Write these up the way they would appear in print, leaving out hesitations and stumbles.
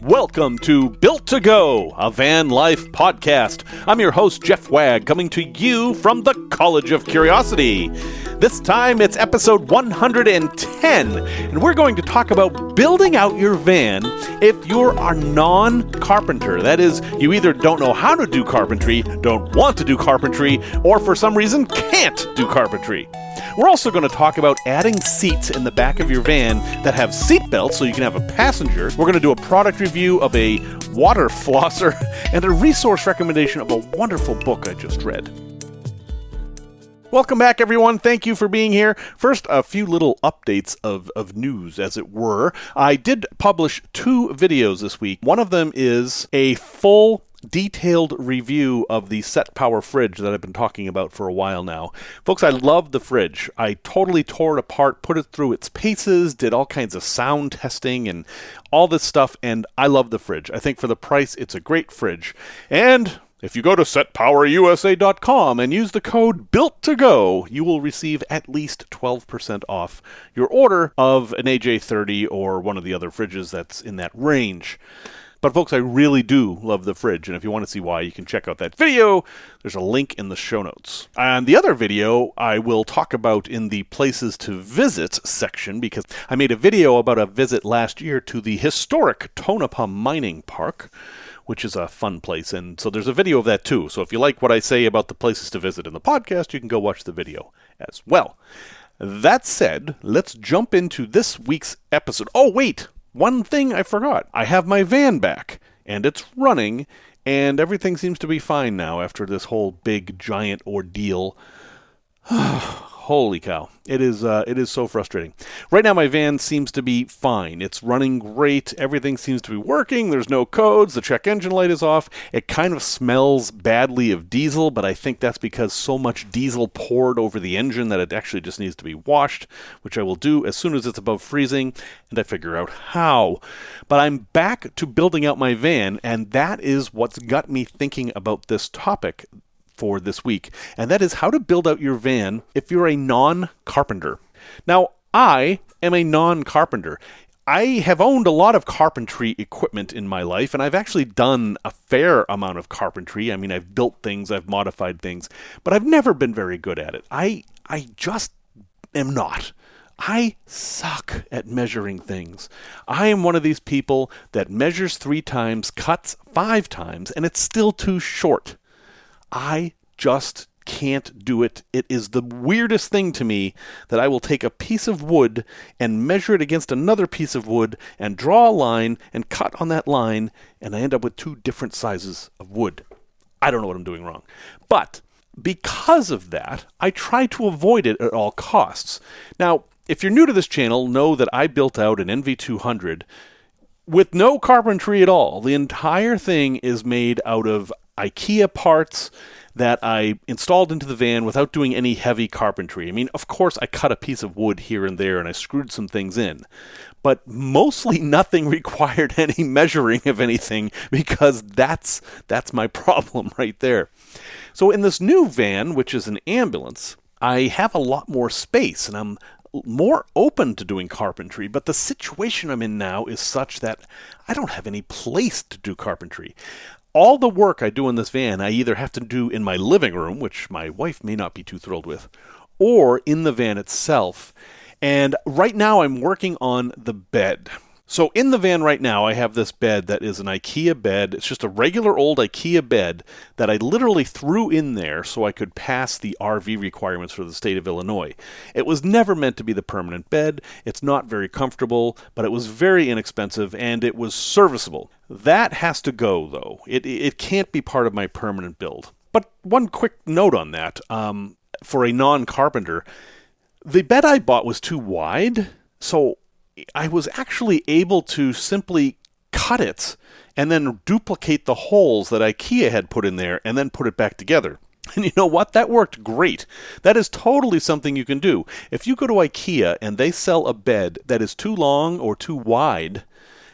Welcome to Built to Go, a van life podcast. I'm your host, Jeff Wag, coming to you from the College of Curiosity. This time it's episode 110, and we're going to talk about building out your van if you're a non-carpenter. That is, you either don't know how to do carpentry, don't want to do carpentry, or for some reason can't do carpentry. We're also going to talk about adding seats in the back of your van that have seat belts so you can have a passenger. We're going to do a product review of a water flosser and a resource recommendation of a wonderful book I just read. Welcome back, everyone. Thank you for being here. First, a few little updates of news, as it were. I did publish 2 videos this week. One of them is a full detailed review of the Set Power fridge that I've been talking about for a while now. Folks, I love the fridge. I totally tore it apart, put it through its paces, did all kinds of sound testing and all this stuff, and I love the fridge. I think for the price, it's a great fridge. And if you go to setpowerusa.com and use the code BUILTTOGO, you will receive at least 12% off your order of an AJ30 or one of the other fridges that's in that range. But folks, I really do love the fridge, and if you want to see why, you can check out that video. There's a link in the show notes. And the other video I will talk about in the places to visit section, because I made a video about a visit last year to the historic Tonopah Mining Park, which is a fun place, and so there's a video of that too. So if you like what I say about the places to visit in the podcast, you can go watch the video as well. That said, let's jump into this week's episode. Oh, wait! One thing I forgot. I have my van back, and it's running, and everything seems to be fine now after this whole big, giant ordeal. Holy cow. It is so frustrating. Right now, my van seems to be fine. It's running great. Everything seems to be working. There's no codes. The check engine light is off. It kind of smells badly of diesel, but I think that's because so much diesel poured over the engine that it actually just needs to be washed, which I will do as soon as it's above freezing, and I figure out how. But I'm back to building out my van, and that is what's got me thinking about this topic for this week, and that is how to build out your van if you're a non-carpenter. Now, I am a non-carpenter. I have owned a lot of carpentry equipment in my life, and I've actually done a fair amount of carpentry. I mean, I've built things, I've modified things, but I've never been very good at it. I just am not. I suck at measuring things. I am one of these people that measures 3 times, cuts 5 times, and it's still too short. I just can't do it. It is the weirdest thing to me that I will take a piece of wood and measure it against another piece of wood and draw a line and cut on that line, and I end up with 2 different sizes of wood. I don't know what I'm doing wrong. But because of that, I try to avoid it at all costs. Now, if you're new to this channel, know that I built out an NV200 with no carpentry at all. The entire thing is made out of IKEA parts that I installed into the van without doing any heavy carpentry. I mean, of course, I cut a piece of wood here and there and I screwed some things in, but mostly nothing required any measuring of anything, because that's my problem right there. So in this new van, which is an ambulance, I have a lot more space and I'm more open to doing carpentry, but the situation I'm in now is such that I don't have any place to do carpentry. All the work I do in this van, I either have to do in my living room, which my wife may not be too thrilled with, or in the van itself. And right now I'm working on the bed. So in the van right now, I have this bed that is an IKEA bed. It's just a regular old IKEA bed that I literally threw in there so I could pass the RV requirements for the state of Illinois. It was never meant to be the permanent bed. It's not very comfortable, but it was very inexpensive and it was serviceable. That has to go, though. It can't be part of my permanent build. But one quick note on that, for a non-carpenter, the bed I bought was too wide, so I was actually able to simply cut it and then duplicate the holes that IKEA had put in there and then put it back together. And you know what? That worked great. That is totally something you can do. If you go to IKEA and they sell a bed that is too long or too wide,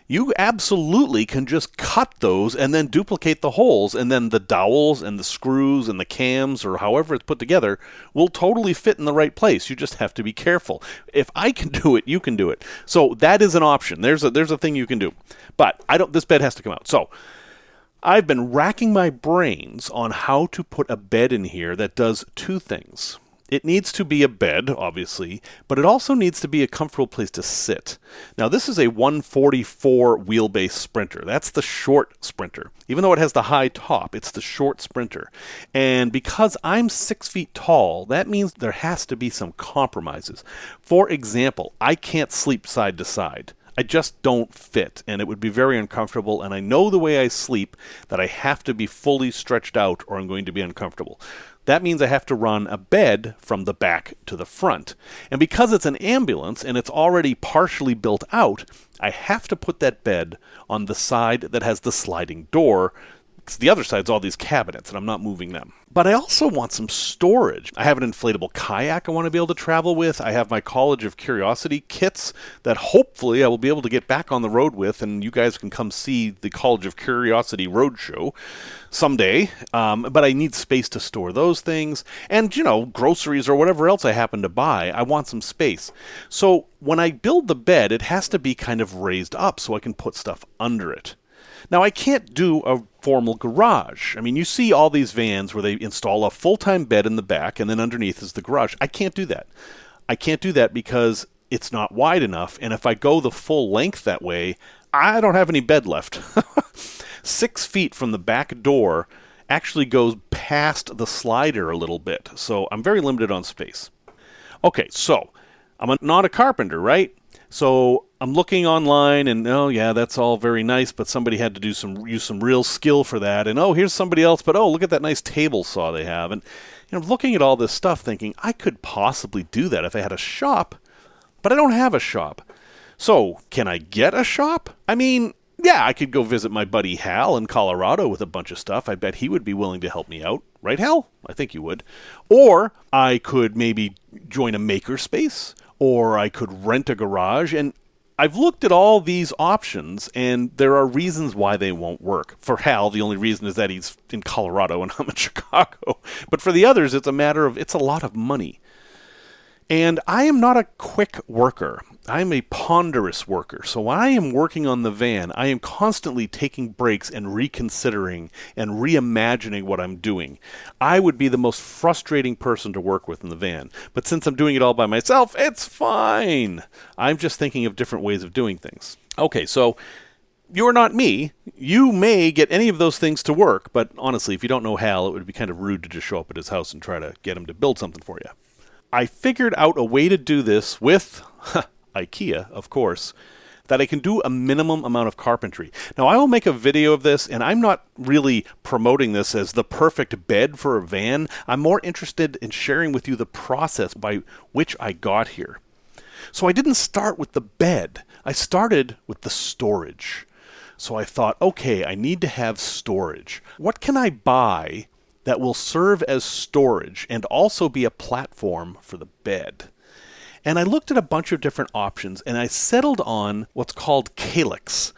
you absolutely can just cut those and then duplicate the holes, and then the dowels and the screws and the cams, or however it's put together, will totally fit in the right place. You just have to be careful. If I can do it, you can do it. So that is an option. There's a thing you can do. But this bed has to come out. So I've been racking my brains on how to put a bed in here that does two things. It needs to be a bed, obviously, but it also needs to be a comfortable place to sit. Now, this is a 144 wheelbase Sprinter. That's the short Sprinter. Even though it has the high top, it's the short Sprinter. And because I'm 6 feet tall, that means there has to be some compromises. For example, I can't sleep side to side. I just don't fit, and it would be very uncomfortable, and I know the way I sleep that I have to be fully stretched out or I'm going to be uncomfortable. That means I have to run a bed from the back to the front. And because it's an ambulance and it's already partially built out, I have to put that bed on the side that has the sliding door, because the other side's all these cabinets, and I'm not moving them. But I also want some storage. I have an inflatable kayak I want to be able to travel with. I have my College of Curiosity kits that hopefully I will be able to get back on the road with, and you guys can come see the College of Curiosity Roadshow someday. But I need space to store those things. And, groceries or whatever else I happen to buy, I want some space. So when I build the bed, it has to be kind of raised up so I can put stuff under it. Now, I can't do a formal garage. I mean, you see all these vans where they install a full-time bed in the back and then underneath is the garage. I can't do that. I can't do that because it's not wide enough, and if I go the full length that way, I don't have any bed left. 6 feet from the back door actually goes past the slider a little bit, so I'm very limited on space. Okay, so I'm not a carpenter, right? So I'm looking online, and oh yeah, that's all very nice, but somebody had to use some real skill for that. And oh, here's somebody else, but oh, look at that nice table saw they have. And looking at all this stuff, thinking I could possibly do that if I had a shop, but I don't have a shop. So can I get a shop? I mean, yeah, I could go visit my buddy Hal in Colorado with a bunch of stuff. I bet he would be willing to help me out. Right, Hal? I think you would. Or I could maybe join a makerspace, or I could rent a garage. And I've looked at all these options, and there are reasons why they won't work. For Hal, the only reason is that he's in Colorado and I'm in Chicago. But for the others, it's a lot of money. And I am not a quick worker. I'm a ponderous worker. So when I am working on the van, I am constantly taking breaks and reconsidering and reimagining what I'm doing. I would be the most frustrating person to work with in the van. But since I'm doing it all by myself, it's fine. I'm just thinking of different ways of doing things. Okay, so you're not me. You may get any of those things to work, but honestly, if you don't know Hal, it would be kind of rude to just show up at his house and try to get him to build something for you. I figured out a way to do this with IKEA, of course, that I can do a minimum amount of carpentry. Now, I will make a video of this, and I'm not really promoting this as the perfect bed for a van. I'm more interested in sharing with you the process by which I got here. So I didn't start with the bed. I started with the storage. So I thought, okay, I need to have storage. What can I buy that will serve as storage and also be a platform for the bed? And I looked at a bunch of different options, and I settled on what's called KALAX,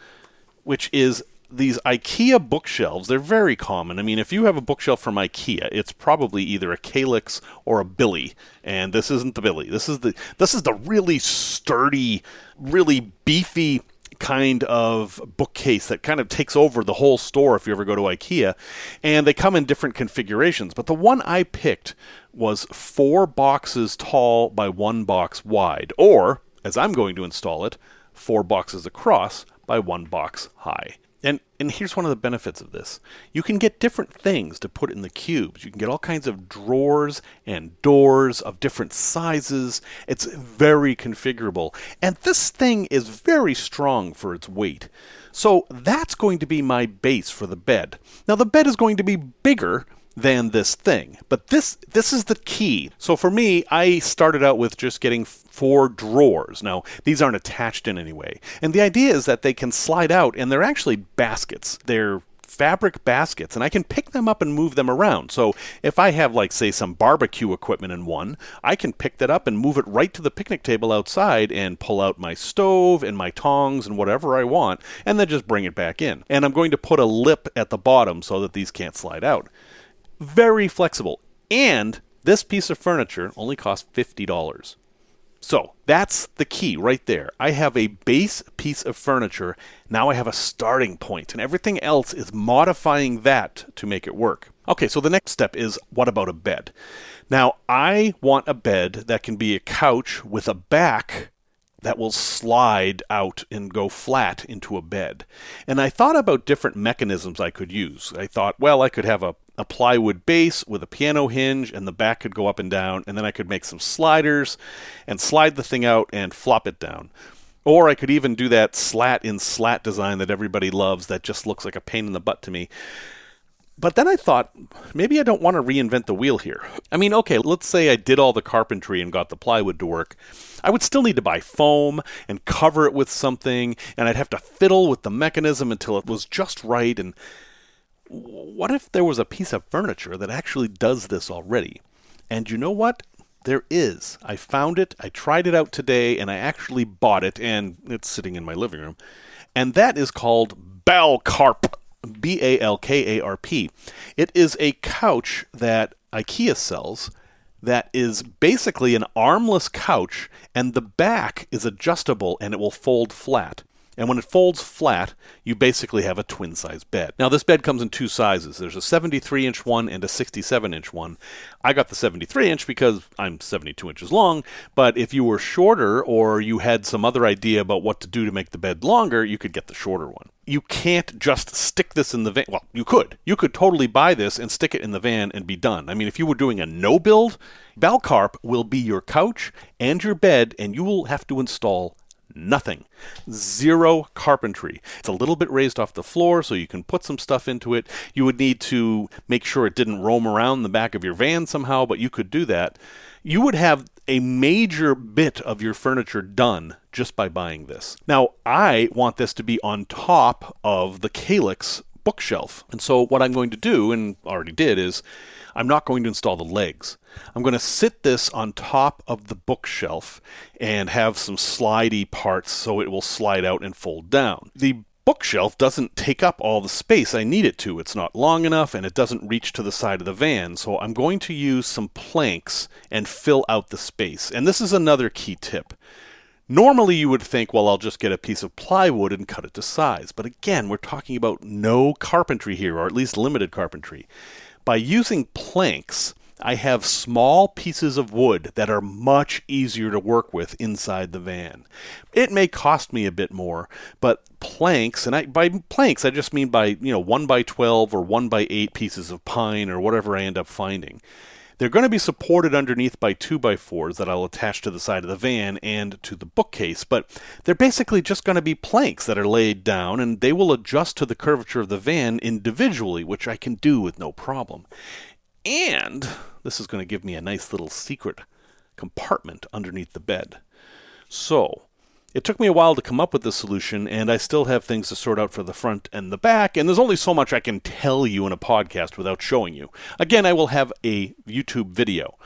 which is these IKEA bookshelves. They're very common. I mean, if you have a bookshelf from IKEA, it's probably either a KALAX or a Billy. And this isn't the Billy. This is the really sturdy, really beefy kind of bookcase that kind of takes over the whole store if you ever go to IKEA. And they come in different configurations. But the one I picked was 4 boxes tall by 1 box wide. Or, as I'm going to install it, 4 boxes across by 1 box high. And here's one of the benefits of this. You can get different things to put in the cubes. You can get all kinds of drawers and doors of different sizes. It's very configurable. And this thing is very strong for its weight. So that's going to be my base for the bed. Now the bed is going to be bigger than this thing, but this is the key. So for me, I started out with just getting 4 drawers. Now, these aren't attached in any way. And the idea is that they can slide out, and they're actually baskets. They're fabric baskets, and I can pick them up and move them around. So if I have, like, say, some barbecue equipment in one, I can pick that up and move it right to the picnic table outside and pull out my stove and my tongs and whatever I want, and then just bring it back in. And I'm going to put a lip at the bottom so that these can't slide out. Very flexible. And this piece of furniture only costs $50. So that's the key right there. I have a base piece of furniture. Now I have a starting point, and everything else is modifying that to make it work. Okay, so the next step is, what about a bed? Now, I want a bed that can be a couch with a back that will slide out and go flat into a bed. And I thought about different mechanisms I could use. I thought, well, I could have a plywood base with a piano hinge, and the back could go up and down, and then I could make some sliders and slide the thing out and flop it down. Or I could even do that slat in slat design that everybody loves that just looks like a pain in the butt to me. But then I thought, maybe I don't want to reinvent the wheel here. I mean, okay, let's say I did all the carpentry and got the plywood to work. I would still need to buy foam and cover it with something, and I'd have to fiddle with the mechanism until it was just right. And what if there was a piece of furniture that actually does this already? And you know what? There is. I found it, I tried it out today, and I actually bought it, and it's sitting in my living room. And that is called BALKARP. BALKARP. It is a couch that IKEA sells that is basically an armless couch, and the back is adjustable and it will fold flat. And when it folds flat, you basically have a twin-size bed. Now, this bed comes in two sizes. There's a 73-inch one and a 67-inch one. I got the 73-inch because I'm 72 inches long, but if you were shorter or you had some other idea about what to do to make the bed longer, you could get the shorter one. You can't just stick this in the van. Well, you could. You could totally buy this and stick it in the van and be done. I mean, if you were doing a no-build, BALKARP will be your couch and your bed, and you will have to install nothing. Zero carpentry. It's a little bit raised off the floor, so you can put some stuff into it. You would need to make sure it didn't roam around the back of your van somehow, but you could do that. You would have a major bit of your furniture done just by buying this. Now, I want this to be on top of the KALAX bookshelf. And so what I'm going to do, and already did, is I'm not going to install the legs. I'm going to sit this on top of the bookshelf and have some slidey parts so it will slide out and fold down. The bookshelf doesn't take up all the space I need it to. It's not long enough and it doesn't reach to the side of the van. So I'm going to use some planks and fill out the space. And this is another key tip. Normally you would think, well, I'll just get a piece of plywood and cut it to size. But again, we're talking about no carpentry here, or at least limited carpentry. By using planks, I have small pieces of wood that are much easier to work with inside the van. It may cost me a bit more, but planks, and by planks I just mean by 1x12 or 1x8 pieces of pine or whatever I end up finding. They're going to be supported underneath by 2x4s that I'll attach to the side of the van and to the bookcase, but they're basically just going to be planks that are laid down, and they will adjust to the curvature of the van individually, which I can do with no problem. And this is going to give me a nice little secret compartment underneath the bed. So it took me a while to come up with this solution, and I still have things to sort out for the front and the back, and there's only so much I can tell you in a podcast without showing you. Again, I will have a YouTube video.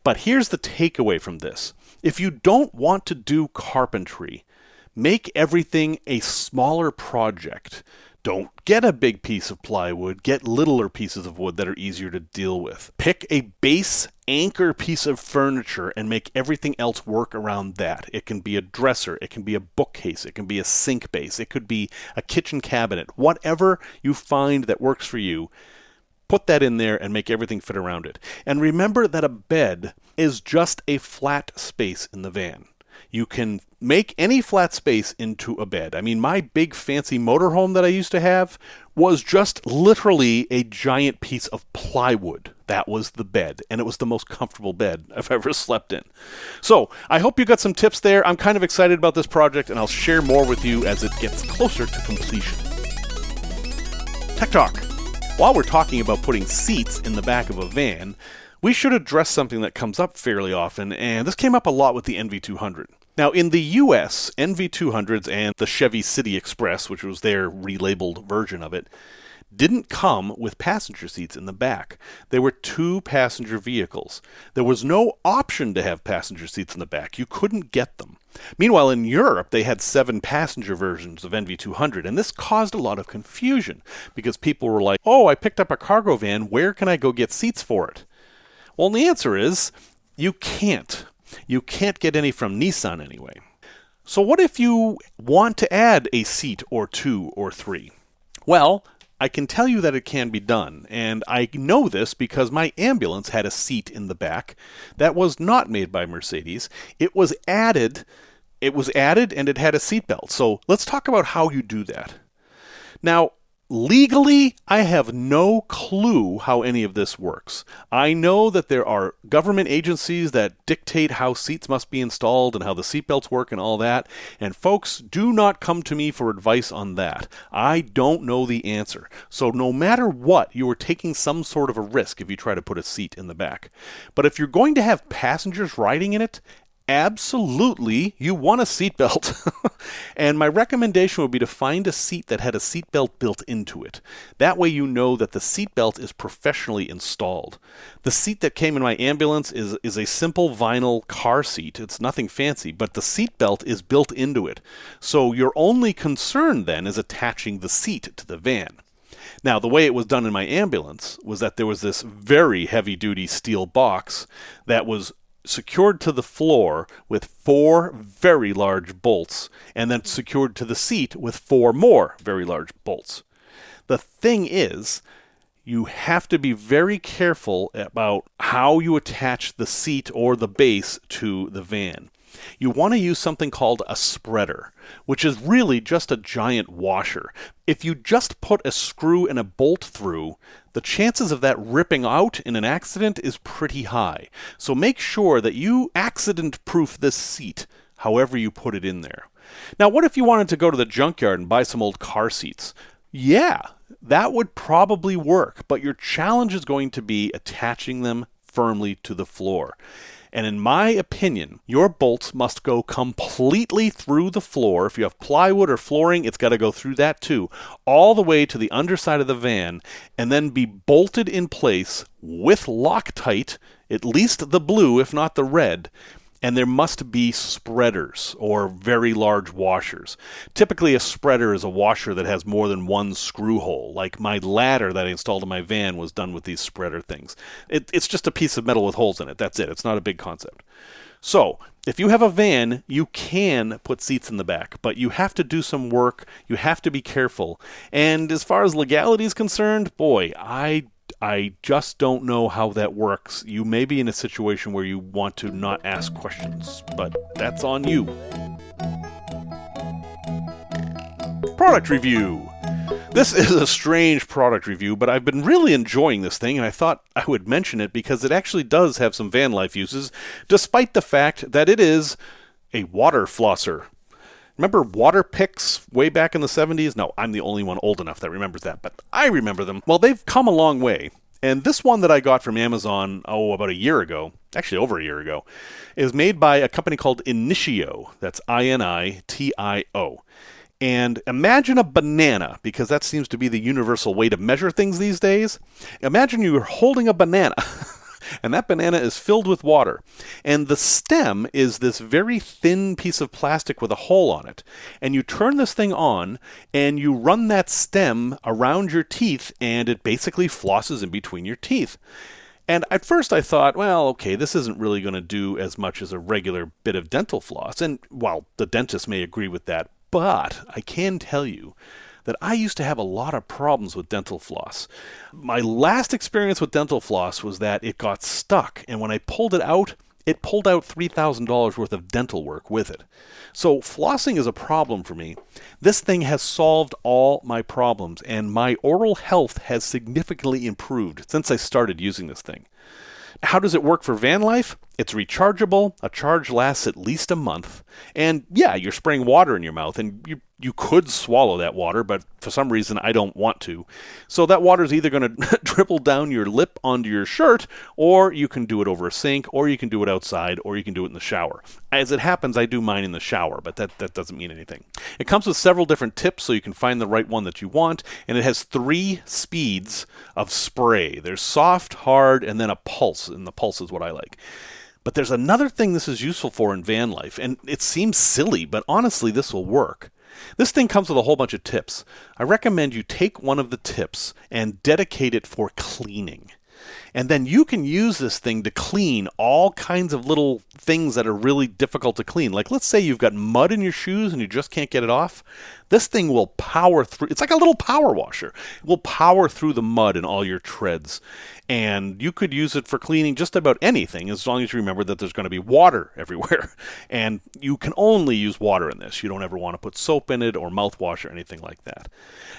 But here's the takeaway from this. If you don't want to do carpentry, make everything a smaller project. Don't get a big piece of plywood, get littler pieces of wood that are easier to deal with. Pick a base anchor piece of furniture and make everything else work around that. It can be a dresser, it can be a bookcase, it can be a sink base, it could be a kitchen cabinet. Whatever you find that works for you, put that in there and make everything fit around it. And remember that a bed is just a flat space in the van. You can make any flat space into a bed. I mean, my big fancy motorhome that I used to have was just literally a giant piece of plywood. That was the bed, and it was the most comfortable bed I've ever slept in. So, I hope you got some tips there. I'm kind of excited about this project, and I'll share more with you as it gets closer to completion. Tech Talk. While we're talking about putting seats in the back of a van, we should address something that comes up fairly often, and this came up a lot with the NV200. Now, in the US, NV200s and the Chevy City Express, which was their relabeled version of it, didn't come with passenger seats in the back. They were 2-passenger vehicles. There was no option to have passenger seats in the back. You couldn't get them. Meanwhile, in Europe, they had 7-passenger versions of NV200, and this caused a lot of confusion because people were like, oh, I picked up a cargo van. Where can I go get seats for it? Well, the answer is you can't. You can't get any from Nissan anyway. So what if you want to add a seat or 2 or 3? Well, I can tell you that it can be done, and I know this because my ambulance had a seat in the back that was not made by Mercedes. It was added and it had a seatbelt. So let's talk about how you do that. Now, legally, I have no clue how any of this works. I know that there are government agencies that dictate how seats must be installed and how the seatbelts work and all that, and folks, do not come to me for advice on that. I don't know the answer. So no matter what, you are taking some sort of a risk if you try to put a seat in the back. But if you're going to have passengers riding in it, absolutely, you want a seatbelt. And my recommendation would be to find a seat that had a seatbelt built into it. That way you know that the seatbelt is professionally installed. The seat that came in my ambulance is a simple vinyl car seat. It's nothing fancy, but the seatbelt is built into it. So your only concern then is attaching the seat to the van. Now, the way it was done in my ambulance was that there was this very heavy-duty steel box that was secured to the floor with 4 very large bolts, and then secured to the seat with 4 more very large bolts. The thing is, you have to be very careful about how you attach the seat or the base to the van. You want to use something called a spreader, which is really just a giant washer. If you just put a screw and a bolt through, the chances of that ripping out in an accident is pretty high. So make sure that you accident-proof this seat, however you put it in there. Now, what if you wanted to go to the junkyard and buy some old car seats? Yeah, that would probably work, but your challenge is going to be attaching them firmly to the floor. And in my opinion, your bolts must go completely through the floor. If you have plywood or flooring, it's got to go through that too, all the way to the underside of the van, and then be bolted in place with Loctite, at least the blue, if not the red. And there must be spreaders or very large washers. Typically, a spreader is a washer that has more than one screw hole. Like my ladder that I installed in my van was done with these spreader things. It's just a piece of metal with holes in it. That's it. It's not a big concept. So, if you have a van, you can put seats in the back, but you have to do some work. You have to be careful. And as far as legality is concerned, boy, I just don't know how that works. You may be in a situation where you want to not ask questions, but that's on you. Product review. This is a strange product review, but I've been really enjoying this thing, and I thought I would mention it because it actually does have some van life uses, despite the fact that it is a water flosser. Remember water picks way back in the 70s? No, I'm the only one old enough that remembers that, but I remember them. Well, they've come a long way. And this one that I got from Amazon, about a year ago, actually over a year ago, is made by a company called Initio. That's Initio. And imagine a banana, because that seems to be the universal way to measure things these days. Imagine you're holding a banana. And that banana is filled with water. And the stem is this very thin piece of plastic with a hole on it. And you turn this thing on, and you run that stem around your teeth, and it basically flosses in between your teeth. And at first I thought, well, okay, this isn't really going to do as much as a regular bit of dental floss. And while the dentist may agree with that, but I can tell you that I used to have a lot of problems with dental floss. My last experience with dental floss was that it got stuck, and when I pulled it pulled out $3,000 worth of dental work with it. So flossing is a problem for me. This thing has solved all my problems, and my oral health has significantly improved since I started using this thing. How does it work for van life? It's rechargeable. A charge lasts at least a month. And yeah, you're spraying water in your mouth, and you could swallow that water, but for some reason I don't want to. So that water is either going to dribble down your lip onto your shirt, or you can do it over a sink, or you can do it outside, or you can do it in the shower. As it happens, I do mine in the shower, but that doesn't mean anything. It comes with several different tips so you can find the right one that you want, and it has 3 speeds of spray. There's soft, hard, and then a pulse, and the pulse is what I like. But there's another thing this is useful for in van life, and it seems silly, but honestly this will work. This thing comes with a whole bunch of tips. I recommend you take one of the tips and dedicate it for cleaning. And then you can use this thing to clean all kinds of little things that are really difficult to clean. Like, let's say you've got mud in your shoes and you just can't get it off. This thing will power through. It's like a little power washer. It will power through the mud in all your treads. And you could use it for cleaning just about anything, as long as you remember that there's going to be water everywhere. And you can only use water in this. You don't ever want to put soap in it or mouthwash or anything like that.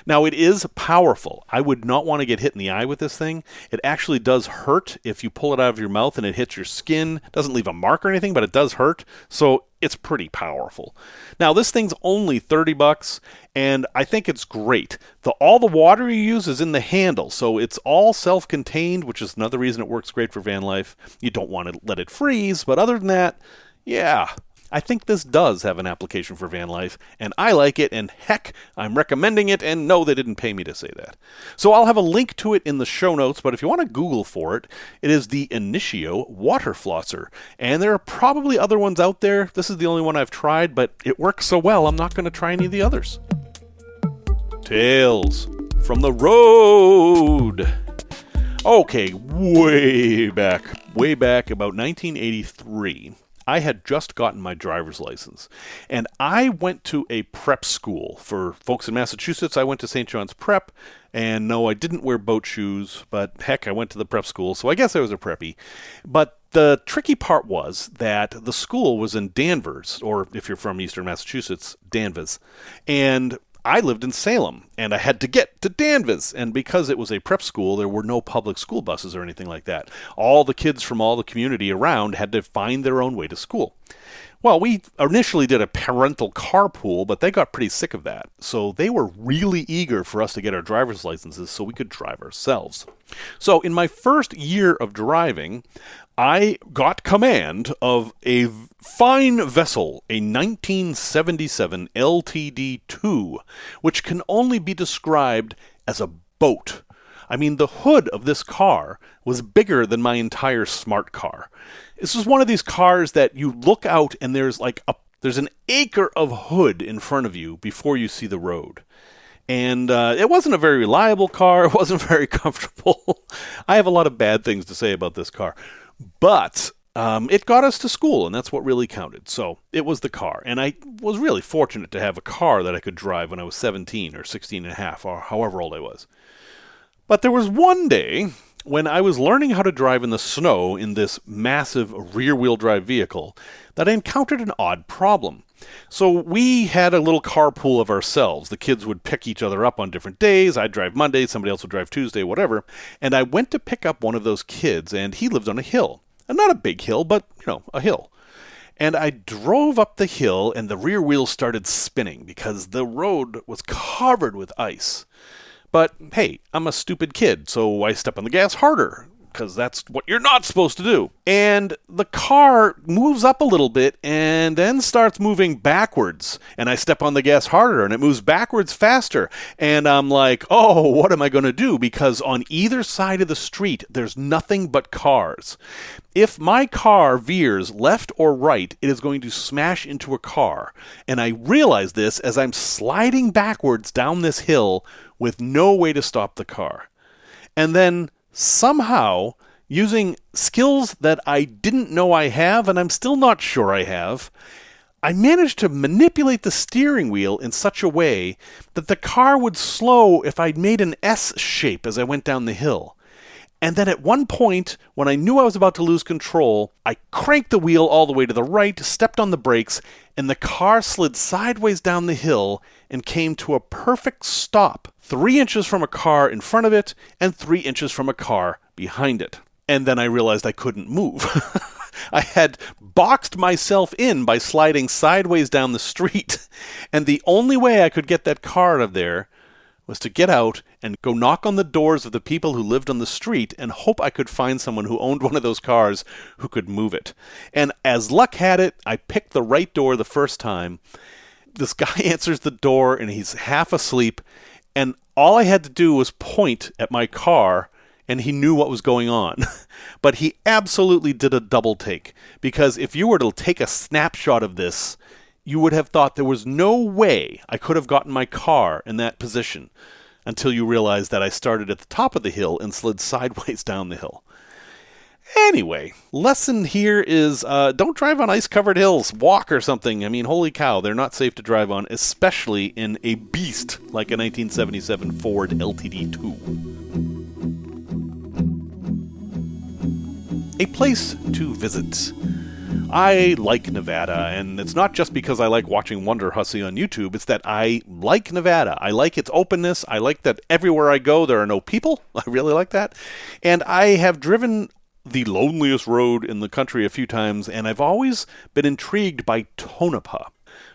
Now, it is powerful. I would not want to get hit in the eye with this thing. It actually does hurt if you pull it out of your mouth and it hits your skin. It doesn't leave a mark or anything, but it does hurt. So it's pretty powerful. Now, this thing's only $30, and I think it's great. All the water you use is in the handle, so it's all self-contained, which is another reason it works great for van life. You don't want to let it freeze, but other than that, yeah, I think this does have an application for van life, and I like it, and heck, I'm recommending it, and no, they didn't pay me to say that. So I'll have a link to it in the show notes, but if you want to Google for it, it is the Initio Water Flosser, and there are probably other ones out there. This is the only one I've tried, but it works so well, I'm not going to try any of the others. Tales from the road. Okay, way back about 1983, I had just gotten my driver's license, and I went to a prep school. For folks in Massachusetts, I went to St. John's Prep, and no, I didn't wear boat shoes, but heck, I went to the prep school, so I guess I was a preppy. But the tricky part was that the school was in Danvers, or if you're from eastern Massachusetts, Danvers, and I lived in Salem, and I had to get to Danvers, and because it was a prep school, there were no public school buses or anything like that. All the kids from all the community around had to find their own way to school. Well, we initially did a parental carpool, but they got pretty sick of that, so they were really eager for us to get our driver's licenses so we could drive ourselves. So in my first year of driving, I got command of a fine vessel, a 1977 LTD-2, which can only be described as a boat. I mean, the hood of this car was bigger than my entire smart car. This was one of these cars that you look out and there's an acre of hood in front of you before you see the road. And it wasn't a very reliable car. It wasn't very comfortable. I have a lot of bad things to say about this car. But it got us to school, and that's what really counted. So it was the car. And I was really fortunate to have a car that I could drive when I was 17 or 16 and a half, or however old I was. But there was one day when I was learning how to drive in the snow in this massive rear-wheel drive vehicle that I encountered an odd problem. So we had a little carpool of ourselves. The kids would pick each other up on different days. I'd drive Monday, somebody else would drive Tuesday, whatever. And I went to pick up one of those kids, and he lived on a hill. And not a big hill, but, a hill. And I drove up the hill, and the rear wheels started spinning because the road was covered with ice. But, hey, I'm a stupid kid, so I step on the gas harder, because that's what you're not supposed to do. And the car moves up a little bit and then starts moving backwards. And I step on the gas harder and it moves backwards faster. And I'm like, oh, what am I going to do? Because on either side of the street, there's nothing but cars. If my car veers left or right, it is going to smash into a car. And I realize this as I'm sliding backwards down this hill with no way to stop the car. And then somehow, using skills that I didn't know I have, and I'm still not sure I have, I managed to manipulate the steering wheel in such a way that the car would slow if I'd made an S shape as I went down the hill. And then at one point, when I knew I was about to lose control, I cranked the wheel all the way to the right, stepped on the brakes, and the car slid sideways down the hill and came to a perfect stop, 3 inches from a car in front of it and 3 inches from a car behind it. And then I realized I couldn't move. I had boxed myself in by sliding sideways down the street, and the only way I could get that car out of there was to get out and go knock on the doors of the people who lived on the street and hope I could find someone who owned one of those cars who could move it. And as luck had it, I picked the right door the first time. This guy answers the door and he's half asleep, and all I had to do was point at my car and he knew what was going on. But he absolutely did a double take, because if you were to take a snapshot of this, you would have thought there was no way I could have gotten my car in that position, until you realize that I started at the top of the hill and slid sideways down the hill. Anyway, lesson here is don't drive on ice-covered hills. Walk or something. I mean, holy cow, they're not safe to drive on, especially in a beast like a 1977 Ford LTD2. A place to visit. I like Nevada, and it's not just because I like watching Wonder Hussy on YouTube, it's that I like Nevada. I like its openness. I like that everywhere I go there are no people. I really like that. And I have driven the loneliest road in the country a few times, and I've always been intrigued by Tonopah.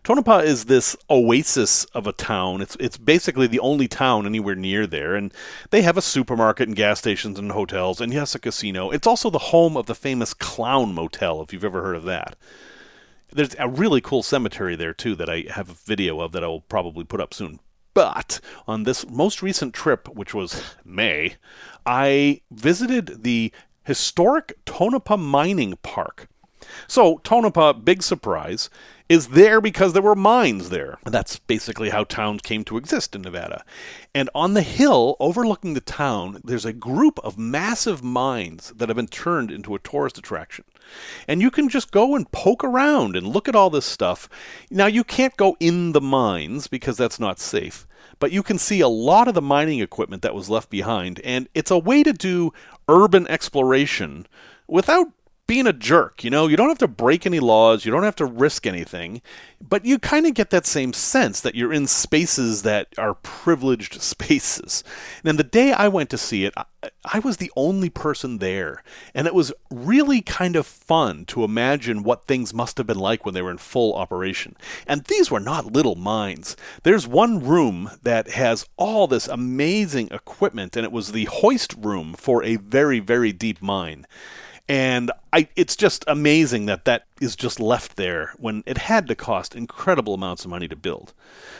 Tonopah is this oasis of a town. It's basically the only town anywhere near there, and they have a supermarket and gas stations and hotels, and yes, a casino. It's also the home of the famous Clown Motel, if you've ever heard of that. There's a really cool cemetery there, too, that I have a video of that I will probably put up soon. But on this most recent trip, which was May, I visited the historic Tonopah Mining Park. So, Tonopah, big surprise, is there because there were mines there. And that's basically how towns came to exist in Nevada. And on the hill overlooking the town, there's a group of massive mines that have been turned into a tourist attraction. And you can just go and poke around and look at all this stuff. Now, you can't go in the mines because that's not safe. But you can see a lot of the mining equipment that was left behind. And it's a way to do urban exploration without being a jerk. You know, you don't have to break any laws, you don't have to risk anything, but you kind of get that same sense that you're in spaces that are privileged spaces. And the day I went to see it, I was the only person there, and it was really kind of fun to imagine what things must have been like when they were in full operation. And these were not little mines. There's one room that has all this amazing equipment, and it was the hoist room for a very, very deep mine. And it's just amazing that that is just left there when it had to cost incredible amounts of money to build.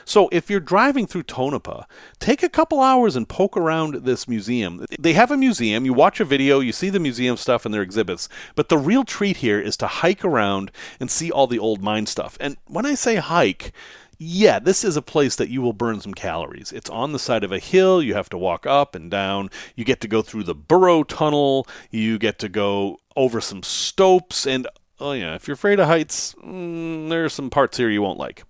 So if you're driving through Tonopah, take a couple hours and poke around this museum. They have a museum, you watch a video, you see the museum stuff and their exhibits, but the real treat here is to hike around and see all the old mine stuff. And when I say hike, yeah, this is a place that you will burn some calories. It's on the side of a hill. You have to walk up and down. You get to go through the burrow tunnel. You get to go over some stopes. And, oh yeah, if you're afraid of heights, there are some parts here you won't like.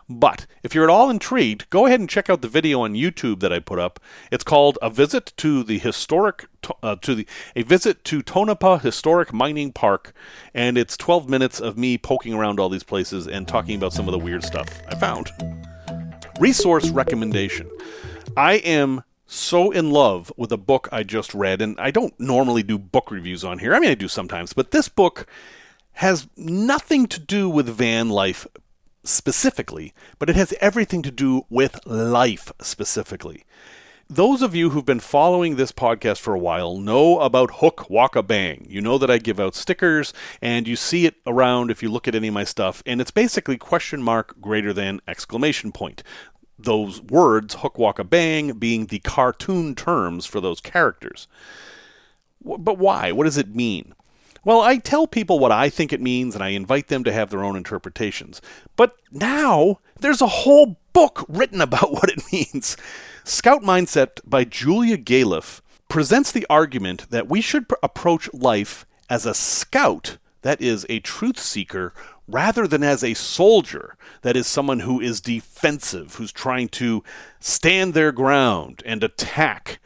But if you're at all intrigued, go ahead and check out the video on YouTube that I put up. It's called A Visit to the A Visit to Tonopah Historic Mining Park, and it's 12 minutes of me poking around all these places and talking about some of the weird stuff I found. Resource recommendation. I am so in love with a book I just read, and I don't normally do book reviews on here. I mean, I do sometimes, but this book has nothing to do with van life specifically, but it has everything to do with life specifically. Those of you who've been following this podcast for a while know about HookWakaBang. You know that I give out stickers, and you see it around if you look at any of my stuff, and it's basically question mark greater than exclamation point. Those words, HookWakaBang, being the cartoon terms for those characters. But why? What does it mean? Well, I tell people what I think it means, and I invite them to have their own interpretations. But now, there's a whole book written about what it means. Scout Mindset by Julia Galef presents the argument that we should approach life as a scout, that is, a truth seeker, rather than as a soldier, that is, someone who is defensive, who's trying to stand their ground and attack.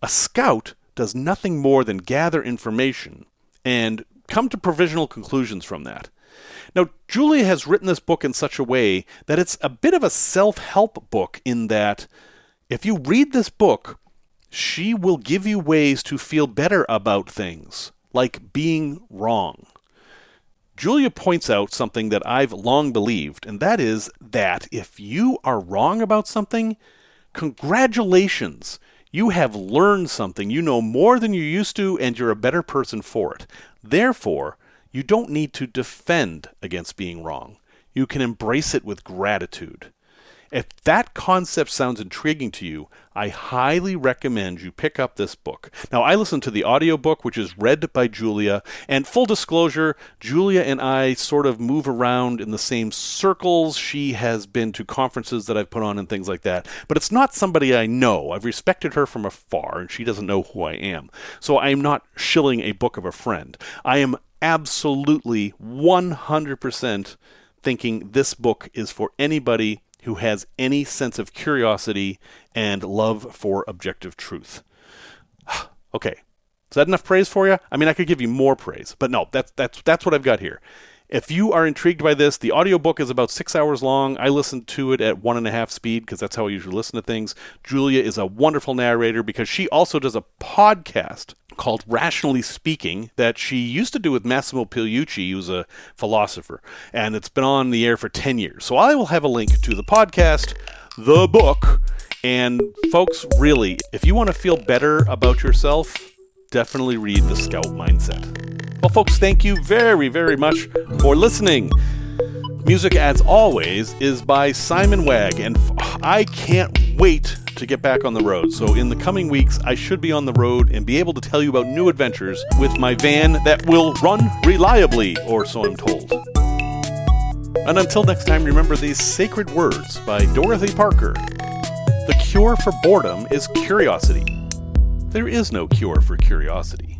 A scout does nothing more than gather information and come to provisional conclusions from that. Now, Julia has written this book in such a way that it's a bit of a self-help book in that if you read this book, she will give you ways to feel better about things, like being wrong. Julia points out something that I've long believed, and that is that if you are wrong about something, congratulations. You have learned something. You know more than you used to, and you're a better person for it. Therefore, you don't need to defend against being wrong. You can embrace it with gratitude. If that concept sounds intriguing to you, I highly recommend you pick up this book. Now, I listened to the audiobook, which is read by Julia, and full disclosure, Julia and I sort of move around in the same circles. She has been to conferences that I've put on and things like that, but it's not somebody I know. I've respected her from afar, and she doesn't know who I am. So I am not shilling a book of a friend. I am absolutely 100% thinking this book is for anybody who has any sense of curiosity and love for objective truth. Okay, is that enough praise for you? I mean, I could give you more praise, but no, that's what I've got here. If you are intrigued by this, the audiobook is about 6 hours long. I listened to it at 1.5 speed because that's how I usually listen to things. Julia is a wonderful narrator because she also does a podcast called Rationally Speaking that she used to do with Massimo Pigliucci, who's a philosopher, and it's been on the air for 10 years. So I will have a link to the podcast, the book, and folks, really, if you want to feel better about yourself, definitely read The Scout Mindset. Well, folks, thank you very, very much for listening. Music, as always, is by Simon Wagg, and I can't wait to get back on the road. So in the coming weeks, I should be on the road and be able to tell you about new adventures with my van that will run reliably, or so I'm told. And until next time, remember these sacred words by Dorothy Parker. The cure for boredom is curiosity. There is no cure for curiosity.